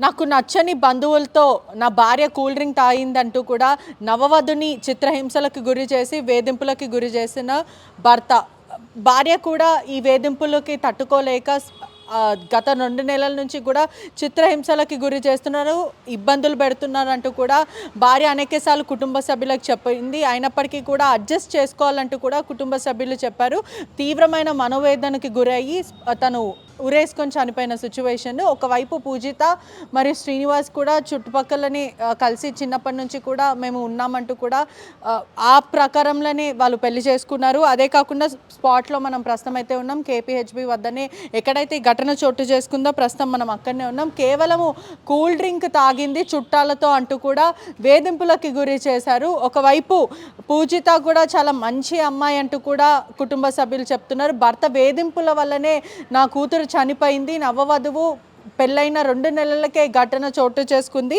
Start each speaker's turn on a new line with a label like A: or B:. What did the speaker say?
A: నాకు నచ్చని బంధువులతో నా భార్య కూల్ డ్రింక్ తాగిందంటూ కూడా నవవధుని చిత్రహింసలకు గురి చేసి వేధింపులకి గురి చేసిన భర్త. భార్య కూడా ఈ వేధింపులకి తట్టుకోలేక గత 2 నెలల నుంచి కూడా చిత్రహింసలకి గురి చేస్తున్నారు, ఇబ్బందులు పెడుతున్నారంటూ కూడా భార్య అనేకసార్లు కుటుంబ సభ్యులకు చెప్పింది. అయినప్పటికీ కూడా అడ్జస్ట్ చేసుకోవాలంటూ కూడా కుటుంబ సభ్యులు చెప్పారు. తీవ్రమైన మనోవేదనకి గురయ్యి తను ఉరేసుకొని చనిపోయిన సిచ్యువేషన్. ఒకవైపు పూజిత మరియు శ్రీనివాస్ కూడా చుట్టుపక్కలని కలిసి చిన్నప్పటి నుంచి కూడా మేము ఉన్నామంటూ కూడా ఆ ప్రకారంలోనే వాళ్ళు పెళ్లి చేసుకున్నారు. అదే కాకుండా స్పాట్లో మనం ప్రస్తుతం అయితే ఉన్నాం కేపీహెచ్బి వద్దనే, ఎక్కడైతే ఈ ఘటన చోటు చేసుకుందో ప్రస్తుతం మనం అక్కడనే ఉన్నాం. కేవలము కూల్ డ్రింక్ తాగింది చుట్టాలతో అంటూ కూడా వేధింపులకి గురి చేశారు. ఒకవైపు పూజిత కూడా చాలా మంచి అమ్మాయి అంటూ కూడా కుటుంబ సభ్యులు చెప్తున్నారు. భర్త వేధింపుల వల్లనే నా కూతురు చనిపోయింది, నవవధువు పెళ్ళైన 2 నెలలకే ఘటన చోటు చేసుకుంది,